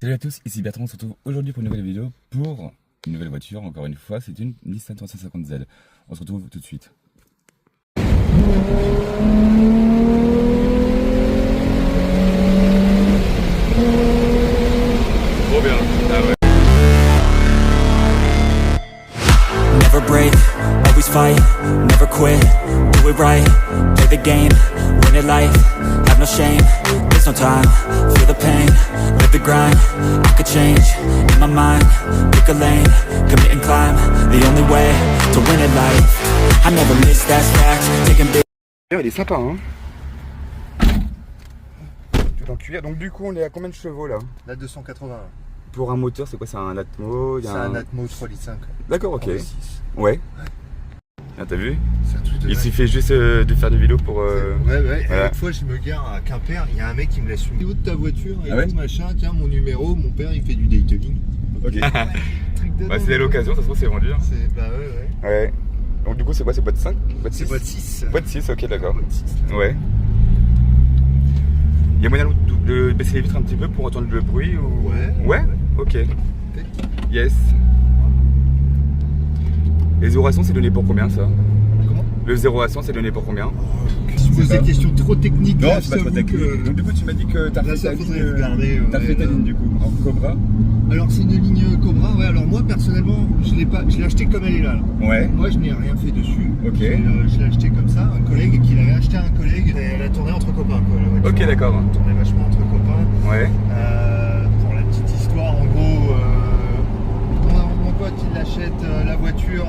Salut à tous, ici Bertrand, on se retrouve aujourd'hui pour une nouvelle vidéo pour une nouvelle voiture, encore une fois, c'est une Nissan 350Z. On se retrouve tout de suite. Trop bien, ah ouais. Never break, always fight, never quit, do it right, play the game, win it life, have no shame, there's no time, feel the pain, live the grind, I could change, in my mind, pick a lane, commit and climb, the only way to win it life, I never miss that fact, taking big. Il est sympa hein. Tout en cuir, donc du coup on est à combien de chevaux là? La 280. Pour un moteur c'est quoi? C'est un Atmo? C'est un Atmo 3,5 litres. D'accord, ok. Ouais. Ah, t'as vu? Il Il suffit juste de faire des vidéos pour... Ouais. Voilà. Une fois, je me gare à Quimper, il y a un mec qui me laisse une vidéo de ta voiture et Ah ouais tout machin. Tiens, mon numéro, mon père il fait du detailing. Ok. Truc de Bah, dingue. c'est l'occasion, ça se trouve c'est vendu. Hein. Bah ouais. Ouais. Donc du coup c'est quoi? C'est boîte 5? Boîte 6? C'est boîte 6. Boîte 6, ok d'accord. Boîte 6. Ouais. Il y a moyen de baisser les vitres un petit peu pour entendre le bruit ou... Ouais. Ok. Yes. Les 0 à 100 c'est donné pour combien ça? Comment? Le 0 à 100 c'est donné pour combien? Si vous posez des questions trop techniques, Non, là, c'est pas trop technique. Donc du coup tu m'as dit que t'as Là, fait ça ta faudrait ligne... regarder, T'as fait ta ligne du coup en Cobra? Alors c'est une ligne Cobra, ouais. Alors moi personnellement, je l'ai acheté comme elle est là. Ouais. Moi je n'ai rien fait dessus. Ok. Je l'ai acheté comme ça, un collègue qui l'avait acheté à un collègue. Et elle a tourné entre copains quoi. La voiture. Ok d'accord. Elle a tourné vachement entre copains. Ouais. Pour la petite histoire, en gros, mon pote il achète la voiture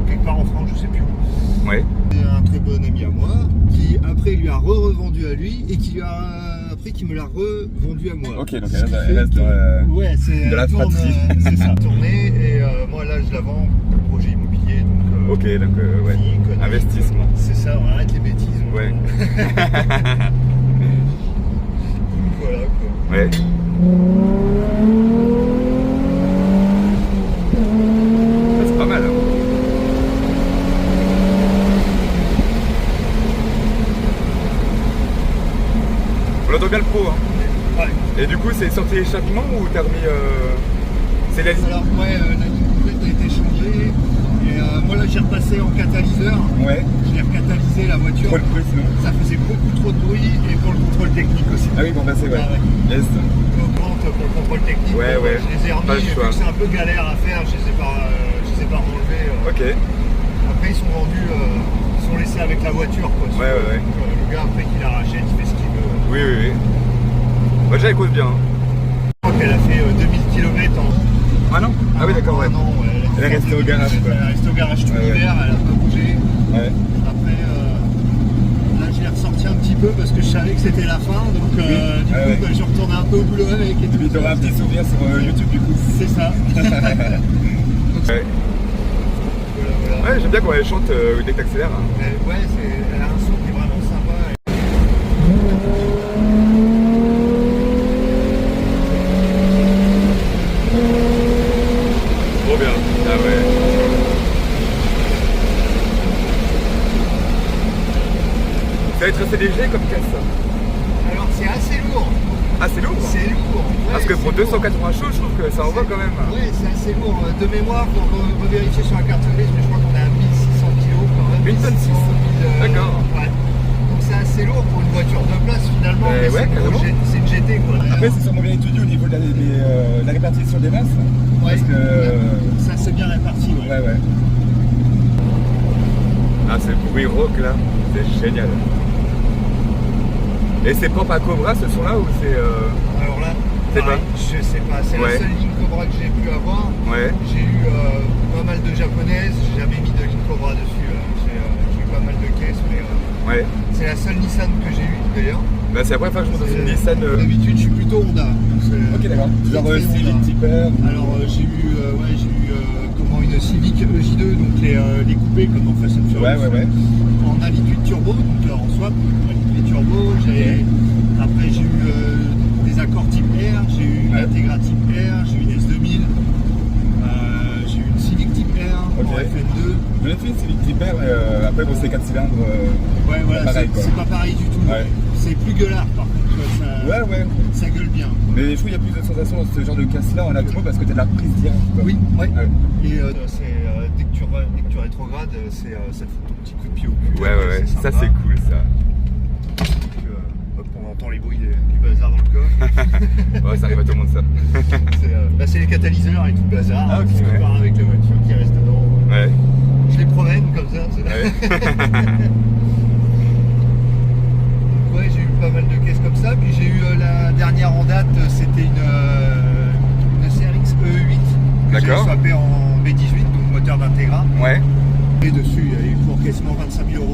quelque part en France, je sais plus où. Ouais. Et un très bon ami à moi qui après lui a revendu à lui et qui lui a après qui me l'a revendu à moi. Ok, donc Ce elle qui reste fait dans que- ouais, c'est de la elle tourne, fratrie. c'est ça, tournée et moi là je la vends pour le projet immobilier donc Ok, donc ouais. fille, connerie, Investissement. c'est ça, on arrête les bêtises. Ouais. Voilà quoi. Ouais. Ça, c'est pas mal. Hein. On entend bien le pro. Hein. Ouais. Et du coup, c'est sorti échappement ou t'as remis. C'est la ligne? Alors ouais, la ligne complète a été changée et moi là j'ai repassé en catalyseur. Ouais. Je l'ai recatalysé la voiture. Trop de bruit sinon. Ça faisait beaucoup trop de bruit et pour le contrôle technique aussi. Ah oui, bon, bah c'est ouais. Ah ouais. Yes. Pour le contrôle technique, Ouais, ouais. je les ai Pas le remis, vu choix. que c'est un peu galère à faire, je les ai pas enlevés. Ok. Après ils sont vendus, ils sont laissés avec la voiture quoi. Ouais. Donc, le gars après qu'il la rachète, il fait ce qu'il veut. Oui. Bah, déjà, elle cause bien. Hein. Je crois qu'elle a fait 2000 km en... Ah non? Ah oui, d'accord, ouais. Non, ouais. Elle est restée au garage, quoi. Elle est restée au garage tout Ouais, l'hiver, elle a pas bougé. Ouais. Après, là je l'ai ressorti un petit peu parce que je savais que c'était la fin, donc du coup ouais. bah, je retournais un peu au boulot avec et Et puis t'auras un petit souvenir sur YouTube du coup. c'est ça. Ouais. Voilà. Ouais, j'aime bien quand elle chante dès que t'accélères. Hein. Mais ouais, elle a un son qui est vraiment sympa. Trop bien. Ah ouais. Ça va être assez léger comme caisse ça. Alors c'est assez lourd. Ah c'est lourd. C'est lourd. Ouais, Parce que pour c'est lourd. 280 chevaux, je trouve que ça envoie quand même. Ouais, c'est assez lourd. De mémoire, pour revérifier sur la carte grise, mais je crois qu'on est à 1600 kg quand même. 1 tonne 6. 1600, D'accord. Ouais. Donc c'est assez lourd pour une voiture de place finalement. Mais ouais, carrément. c'est une GT quoi. Après c'est sûrement bien étudié au niveau de la répartition des masses. Ouais, Parce que... ça c'est bien réparti. Ouais. Ouais. Ah c'est le bruit rock là, c'est génial. Et c'est propre à Cobra ce son là ou c'est... Alors là, C'est pareil, je sais pas, c'est Ouais. la seule ligne Cobra que j'ai pu avoir. Ouais. J'ai eu pas mal de japonaises, j'ai jamais mis de ligne Cobra dessus. J'ai eu pas mal de caisses, mais Ouais. c'est la seule Nissan que j'ai eue d'ailleurs. Bah c'est la première fois que je monte dans une Nissan... D'habitude, je suis plutôt Honda. Ok d'accord. Genre très Civic Honda. Tipper. Alors j'ai eu une Civic EJ2, donc les coupés comme dans Fast and Furious. Ouais. En altitude turbo, donc en swap, les turbo. Après j'ai eu des accords type R, j'ai eu une Integra type R, j'ai eu une S2000, j'ai eu une Civic Civic Type R Ok. en FN2. J'en ai fait une Civic Type R, après bon, c'est 4 cylindres. Ouais, voilà, pareil, quoi. c'est pas pareil du tout. Ouais. C'est plus gueulard par contre, tu vois, ça, Ouais. ça gueule bien. Mais je trouve qu'il y a plus de sensations dans ce genre de casse-là en Atmo parce que t'as de la prise directe. Quoi. Oui, ouais. Ouais. Et dès que tu rétrogrades, ça te fout ton petit coup de pied au cul. Ouais. Ça, c'est cool, ça. Donc, hop, on entend les bruits du bazar dans le coffre. Ouais, ça arrive à tout le monde, ça. C'est les catalyseurs et tout le bazar. Ah, ok, Ce qui ouais. part avec la voiture qui reste dedans. Ouais. Je les promène comme ça. Ouais, j'ai eu pas mal de caisses comme ça. Puis j'ai eu la dernière en date, c'était une CRX E8 que j'ai D'accord. swappé en B18, donc moteur d'Integra. Ouais. Et dessus, il y a eu pour quasiment 25 000 €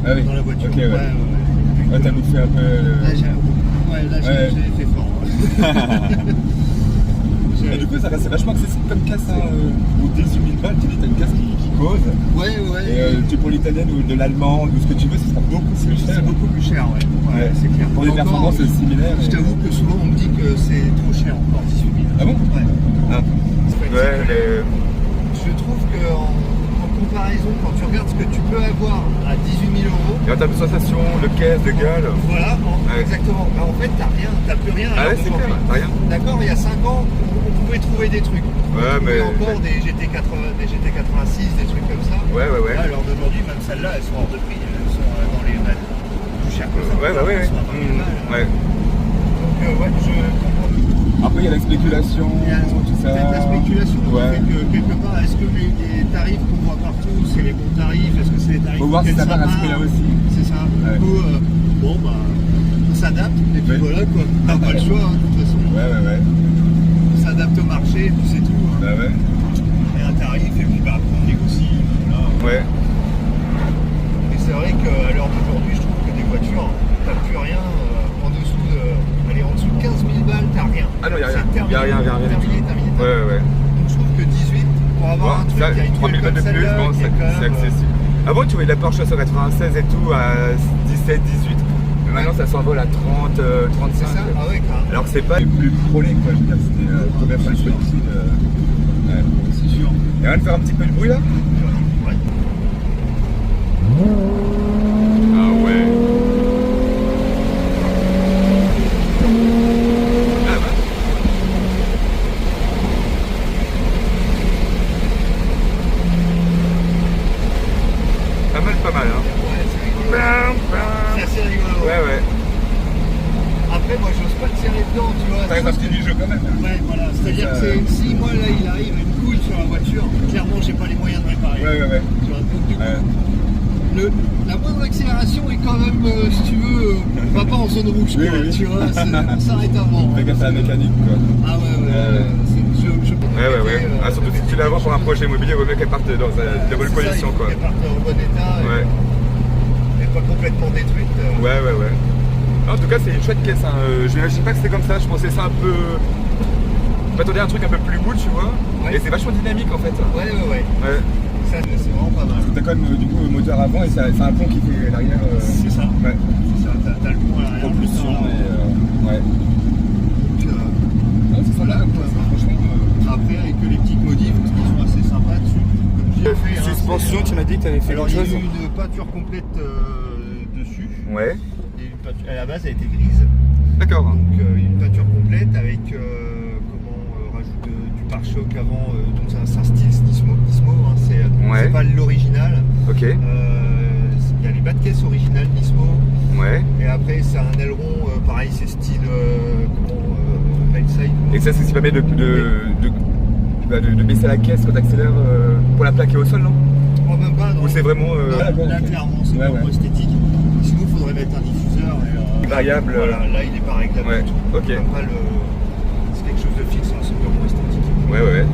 Ah oui. dans la voiture. Ok, ouais. Ouais, t'as bouffé un peu. Là, j'ai fait fort. Et du coup, ça reste vachement accessible comme casse. Hein, au 18 000 balles, tu dis, t'as une casse qui cause. Ouais. Et tu pour l'italienne ou de l'allemande ou ce que tu veux, ce sera beaucoup plus cher. C'est beaucoup plus cher, ouais, c'est clair. Pour les Encore, performances similaires. Je t'avoue que souvent on me dit que c'est trop cher encore 18 000. Ah bon? Ouais. Ah. Ouais, je trouve qu'en comparaison, quand tu regardes ce que tu peux avoir à 18 000 €, Et en termes de sensation, de caisse, de gueule. voilà, Ouais. exactement. Bah, en fait, t'as plus rien. Ah alors ouais, c'est clair, qu'aujourd'hui. t'as rien. D'accord, il y a 5 ans, on pouvait trouver des trucs. Ouais, On trouvait mais- encore des GT80, des GT86, des trucs comme ça. Ouais. Là, alors d'aujourd'hui, même celles-là, elles sont hors de prix. Elles sont dans les plus chères que ça. Ouais. Elles sont à 20 000 balles. Ouais. Donc, ouais, je comprends. Après, il y a la spéculation, Il y a tout ça. peut-être la spéculation qui Ouais. fait que quelque part, est-ce que les tarifs qu'on voit partout, c'est les bons tarifs? Est-ce que c'est les tarifs Faut voir si auxquels ça part à ce part prix-là aussi. C'est ça. Ouais. Du coup, bon, bah, on s'adapte et puis Ouais. voilà quoi. On n'a pas le choix, hein, de toute façon. Ouais. On s'adapte au marché et puis c'est tout. Hein. Bah ouais. Et un tarif et puis bah, après on négocie. Voilà. Ouais. Et c'est vrai qu'à l'heure d'aujourd'hui, je trouve que des voitures, t'as plus rien en dessous de. Allez, en dessous de 15 000 balles, t'as rien. Ah non, y a rien. C'est terminé. Y a rien. Terminé. Ouais. Donc je trouve que 18, pour avoir Bon, un truc ça, qui a une 3 000 gueule balles de comme plus, celle-là, bon, qui est quand c'est même, accessible. Avant, tu voyais la Porsche 996 et tout à 17, 18. Mais maintenant, ça s'envole à 30, 35. C'est ça. Ah ouais, carrément. Alors que c'est pas les plus prolés, quoi. Je veux dire, c'était première fois que je fais ici. Ouais. C'est sûr. Et on va faire un petit peu de bruit là. Ouais. Ah ouais. Ah bah. Pas mal, hein. Ouais, c'est rigolo. Bam, C'est bam. assez rigolo. Ouais. Après, moi, j'ose pas le tirer dedans, tu vois. Ça reste un petit du jeu quand même. Ouais, voilà. C'est-à-dire que si moi, là, il arrive une couille sur la voiture, clairement, j'ai pas les moyens de réparer. Ouais. Tu vois, donc, du coup, Ouais. la moindre accélération est quand même, si tu veux, va pas en zone rouge, quoi, Oui. tu vois. On s'arrête avant. Fais gaffe à la mécanique, quoi. Ah ouais. Ouais. Ah, surtout si tu la vends pour un projet immobilier, il vaut mieux qu'elle parte dans de bonnes conditions, quoi. Elle parte en bon état. Ouais. Et pas complètement détruite. Ouais. En tout cas, c'est une chouette caisse. Hein. Je n'imagine pas que c'était comme ça. Je pensais ça un peu. Je m'attendais à un truc un peu plus cool, tu vois. Ouais. Et c'est vachement dynamique en fait. Ouais. Ouais. Ça, c'est vraiment pas mal. T'as quand même du coup moteur avant et c'est un pont qui fait l'arrière. C'est ça. Ouais. C'est ça. T'as le pont à l'arrière. Propulsion et. Ouais. Donc, Non, c'est voilà, sympa, quoi. franchement. après, avec les petites modifs qui sont assez sympas dessus. Comme j'ai fait, hein, Suspension, tu m'as dit que tu avais fait alors, quelque il y a chose. eu une peinture complète dessus. Ouais. Et une peinture, à la base, elle était grise. D'accord. Donc, une peinture complète avec rajout du pare-choc avant. Donc, c'est un style Nismo. Hein, Ouais. c'est pas l'original. Ok. Il y a les bas de caisse originales Nismo. Ouais. Et après, c'est un aileron, pareil, c'est style Hillside. Et ça, c'est ce qui permet de baisser la caisse quand tu accélères pour la plaquer au sol, non? Oh, même pas, non. Ou c'est vraiment. Là, clairement, c'est vraiment esthétique. Sinon, il faudrait mettre un diffuseur. Et, variable. Voilà, là, il est pas réglable Ouais, du tout. ok. Même pas c'est quelque chose de fixe, hein, c'est purement esthétique. Ouais.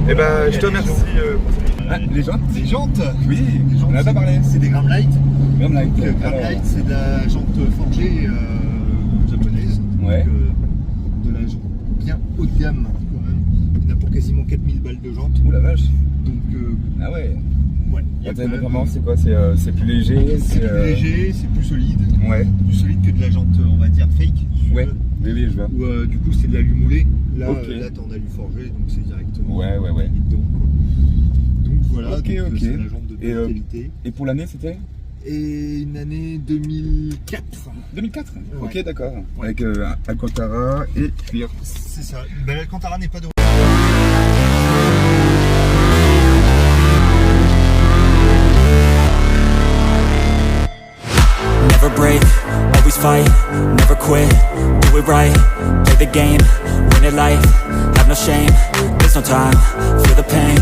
Et bah, Il y je a te les remercie. jantes. Les jantes? Les jantes. Oui, Les jantes, on en a pas parlé. C'est des Gramlight. Gramlight. Donc, Gramlight, c'est de la jante forgée japonaise. Ouais. Donc, de la jante bien haut de gamme, quand même. Il y en a pour quasiment 4000 balles de jante. Ouh la vache. Donc, Ah ouais. ouais. Il y a c'est quoi? C'est plus léger. C'est plus léger, c'est plus solide. Ouais. Plus solide que de la jante, on va dire. c'est-à-dire fake. si tu Ouais, veux. oui, je vois. Où du coup c'est de l'alu moulé. Là, Ok. là t'es en alu forgé, donc c'est directement Ouais. mis dedans, quoi. Donc voilà, Ok, donc, ok. c'est la jambe de Et, bonne qualité. Et pour l'année, c'était Et une année 2004. 2004. Ouais. Ok, d'accord. Ouais. Avec Alcantara et cuir. C'est ça. Ben, l'Alcantara n'est pas de Never break, always fight, never quit, do it right, play the game, win it life, have no shame, there's no time, feel the pain,